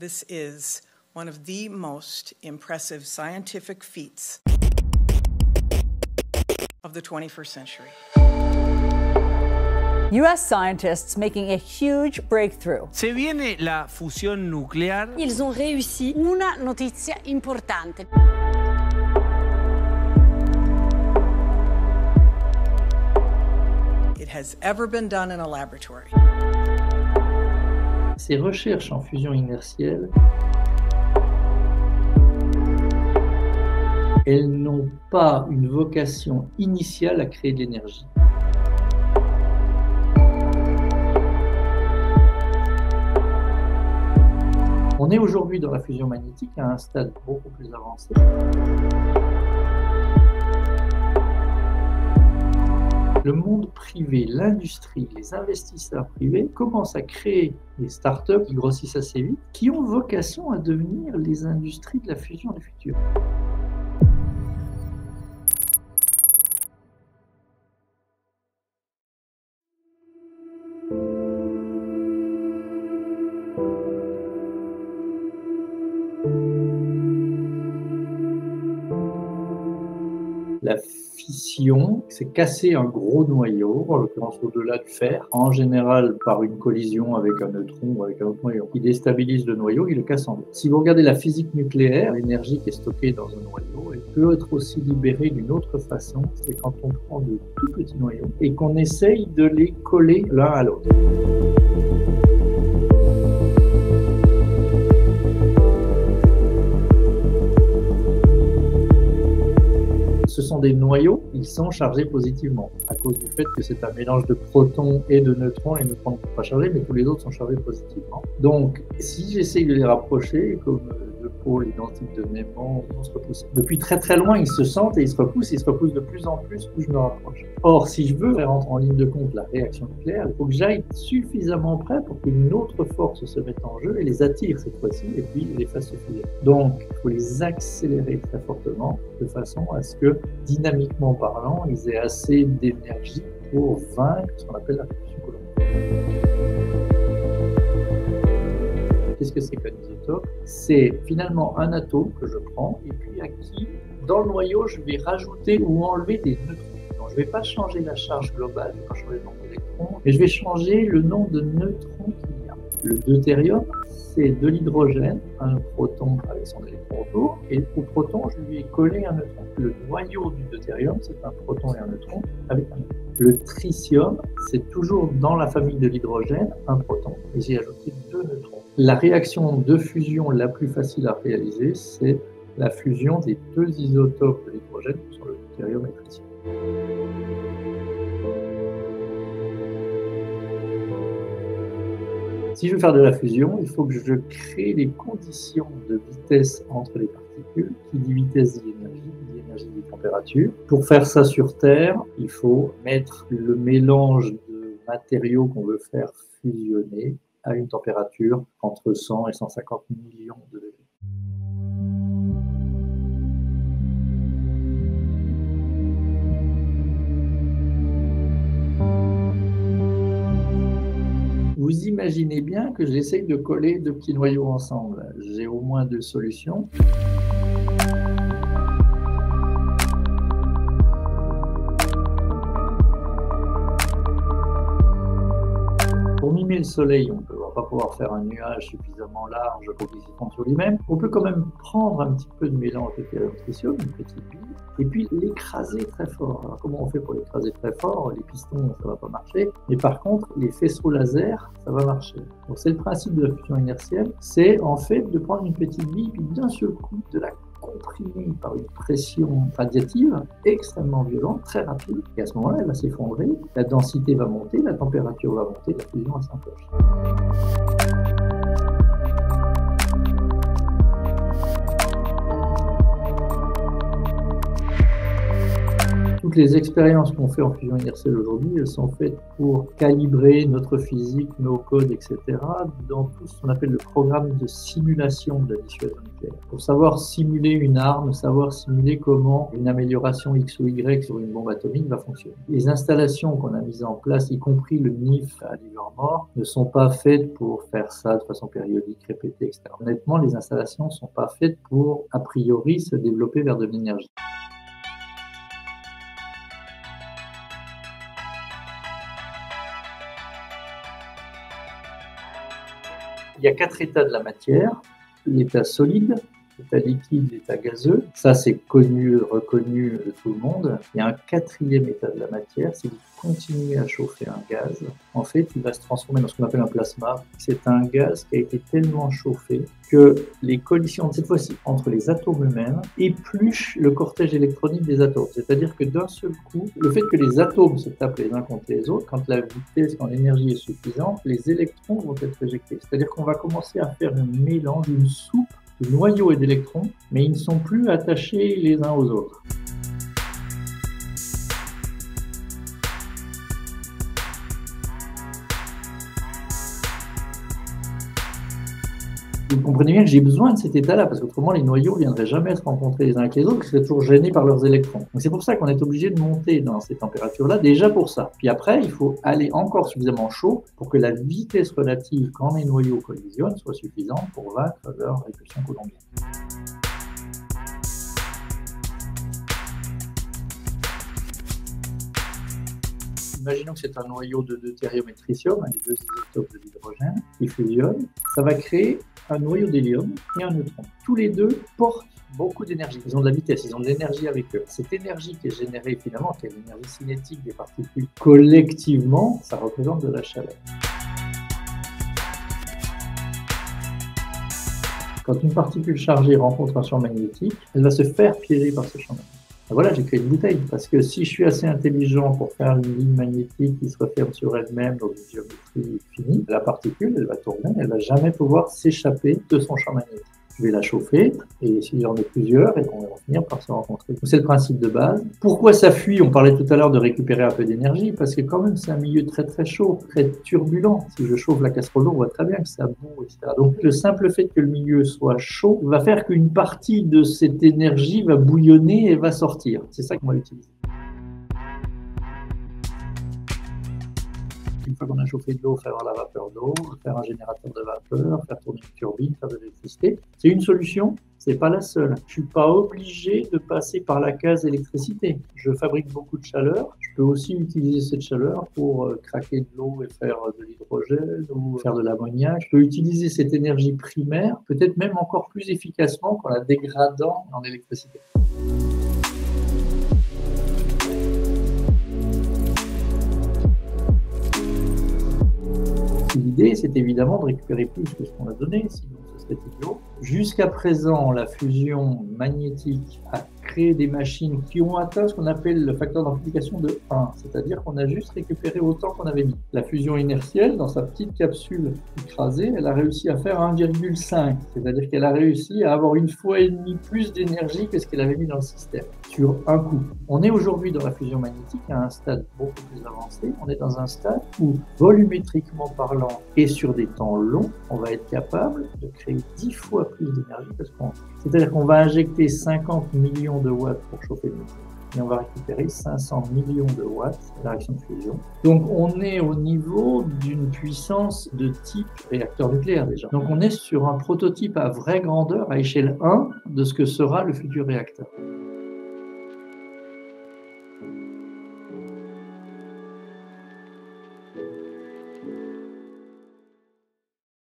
This is one of the most impressive scientific feats of the 21st century. U.S. scientists making a huge breakthrough. Se viene la fusión nuclear. Ils ont réussi. Una notizia importante. It has ever been done in a laboratory. Ces recherches en fusion inertielle, elles n'ont pas une vocation initiale à créer de l'énergie. On est aujourd'hui dans la fusion magnétique à un stade beaucoup plus avancé. Le monde privé, l'industrie, les investisseurs privés commencent à créer des startups qui grossissent assez vite, qui ont vocation à devenir les industries de la fusion du futur. La fission, c'est casser un gros noyau, en l'occurrence au-delà du fer, en général par une collision avec un neutron ou avec un autre noyau. Il déstabilise le noyau, il le casse en deux. Si vous regardez la physique nucléaire, l'énergie qui est stockée dans un noyau, elle peut être aussi libérée d'une autre façon, c'est quand on prend de tout petits noyaux et qu'on essaye de les coller l'un à l'autre. Ce sont des noyaux, ils sont chargés positivement, à cause du fait que c'est un mélange de protons et de neutrons. Les neutrons ne sont pas chargés, mais tous les autres sont chargés positivement. Donc, si j'essaye de les rapprocher, comme deux pôles identiques de même nom, ils vont se repousser. Depuis très très loin, ils se sentent et ils se repoussent de plus en plus je me rapproche. Or, si je veux faire entrer en ligne de compte la réaction nucléaire, il faut que j'aille suffisamment près pour qu'une autre force se mette en jeu et les attire cette fois-ci, et puis les fasse se fusionner. Donc, il faut les accélérer très fortement, de façon à ce que, dynamiquement parlant, ils aient assez d'énergie pour vaincre ce qu'on appelle la fusion coulombienne. Qu'est-ce que c'est qu'un isotope? C'est finalement un atome que je prends et puis à qui, dans le noyau, je vais rajouter ou enlever des neutrons. Donc, je ne vais pas changer la charge globale, je ne vais pas changer le nombre d'électrons, mais je vais changer le nombre de neutrons qu'il y a. Le deutérium, c'est de l'hydrogène, un proton avec son électron autour, et au proton, je lui ai collé un neutron. Le noyau du deutérium, c'est un proton et un neutron avec un neutron. Le tritium, c'est toujours dans la famille de l'hydrogène, un proton, et j'ai ajouté deux neutrons. La réaction de fusion la plus facile à réaliser, c'est la fusion des deux isotopes de l'hydrogène, qui sont le deutérium et le tritium. Si je veux faire de la fusion, il faut que je crée les conditions de vitesse entre les particules. Qui dit vitesse dit énergie, qui dit énergie dit température. Pour faire ça sur Terre, il faut mettre le mélange de matériaux qu'on veut faire fusionner à une température entre 100 et 150 millions de degrés. Vous imaginez bien que j'essaye de coller deux petits noyaux ensemble. J'ai au moins deux solutions. Pour mimer le soleil, on ne va pas pouvoir faire un nuage suffisamment large pour qu'il s'effondre sur lui-même. On peut quand même prendre un petit peu de mélange de deutérium, une petite bille, et puis l'écraser très fort. Alors, comment on fait pour l'écraser très fort? Les pistons, ça ne va pas marcher. Mais par contre, les faisceaux laser, ça va marcher. Donc c'est le principe de la fusion inertielle, c'est en fait de prendre une petite bille, puis d'un seul coup de la comprimée par une pression radiative extrêmement violente, très rapide, et à ce moment-là, elle va s'effondrer, la densité va monter, la température va monter, la fusion elle s'enclenche. toutes les expériences qu'on fait en fusion inertielle aujourd'hui, elles sont faites pour calibrer notre physique, nos codes, etc. dans tout ce qu'on appelle le programme de simulation de la dissuasion nucléaire. Pour savoir simuler une arme, savoir simuler comment une amélioration X ou Y sur une bombe atomique va fonctionner. Les installations qu'on a mises en place, y compris le NIF à Livermore, ne sont pas faites pour faire ça de façon périodique, répétée, etc. Honnêtement, les installations ne sont pas faites pour, a priori, se développer vers de l'énergie. Il y a 4 états de la matière. L'état solide, l'état liquide, l'état gazeux. Ça, c'est connu, reconnu de tout le monde. Il y a un 4e état de la matière. Si vous continuez à chauffer un gaz, en fait, il va se transformer dans ce qu'on appelle un plasma. C'est un gaz qui a été tellement chauffé que les collisions, cette fois-ci, entre les atomes eux-mêmes, épluchent le cortège électronique des atomes. C'est-à-dire que d'un seul coup, le fait que les atomes se tapent les uns contre les autres, quand la vitesse, quand l'énergie est suffisante, les électrons vont être éjectés. C'est-à-dire qu'on va commencer à faire un mélange, une soupe de noyaux et d'électrons, mais ils ne sont plus attachés les uns aux autres. Vous comprenez bien que j'ai besoin de cet état-là, parce qu'autrement les noyaux ne viendraient jamais se rencontrer les uns avec les autres, ils seraient toujours gênés par leurs électrons. Donc c'est pour ça qu'on est obligé de monter dans ces températures-là, déjà pour ça. Puis après, il faut aller encore suffisamment chaud pour que la vitesse relative quand les noyaux collisionnent soit suffisante pour vaincre leur répulsion coulombienne. Imaginons que c'est un noyau de deutérium et tritium, les 2 isotopes de l'hydrogène, qui fusionnent. Ça va créer un noyau d'hélium et un neutron. Tous les deux portent beaucoup d'énergie. Ils ont de la vitesse, ils ont de l'énergie avec eux. Cette énergie qui est générée finalement, qui est l'énergie cinétique des particules collectivement, ça représente de la chaleur. Quand une particule chargée rencontre un champ magnétique, elle va se faire piéger par ce champ magnétique. Voilà, j'ai créé une bouteille, parce que si je suis assez intelligent pour faire une ligne magnétique qui se referme sur elle-même dans une géométrie finie, la particule, elle va tourner, elle va jamais pouvoir s'échapper de son champ magnétique. Je vais la chauffer, et s'il y en a plusieurs, et qu'on va finir par se rencontrer. C'est le principe de base. Pourquoi ça fuit? On parlait tout à l'heure de récupérer un peu d'énergie, parce que quand même c'est un milieu très très chaud, très turbulent. Si je chauffe la casserole d'eau, on voit très bien que ça boue, etc. Donc le simple fait que le milieu soit chaud va faire qu'une partie de cette énergie va bouillonner et va sortir. C'est ça qu'on va utiliser. Une fois qu'on a chauffé de l'eau, faire la vapeur d'eau, faire un générateur de vapeur, faire tourner une turbine, faire de l'électricité. C'est une solution, c'est pas la seule. Je suis pas obligé de passer par la case électricité. Je fabrique beaucoup de chaleur. Je peux aussi utiliser cette chaleur pour craquer de l'eau et faire de l'hydrogène ou faire de l'ammoniac. Je peux utiliser cette énergie primaire, peut-être même encore plus efficacement qu'en la dégradant en électricité. L'idée, c'est évidemment de récupérer plus que ce qu'on a donné, sinon ce serait idiot. Jusqu'à présent, la fusion magnétique a créé des machines qui ont atteint ce qu'on appelle le facteur d'amplification de 1, c'est-à-dire qu'on a juste récupéré autant qu'on avait mis. La fusion inertielle, dans sa petite capsule écrasée, elle a réussi à faire 1,5, c'est-à-dire qu'elle a réussi à avoir 1,5 fois plus d'énergie que ce qu'elle avait mis dans le système, sur un coup. On est aujourd'hui dans la fusion magnétique à un stade beaucoup plus avancé. On est dans un stade où, volumétriquement parlant et sur des temps longs, on va être capable de créer 10 fois plus d'énergie que ce qu'on fait. C'est-à-dire qu'on va injecter 50 millions de watts pour chauffer le nucléaire et on va récupérer 500 millions de watts de la réaction de fusion. Donc on est au niveau d'une puissance de type réacteur nucléaire déjà. Donc on est sur un prototype à vraie grandeur, à échelle 1, de ce que sera le futur réacteur.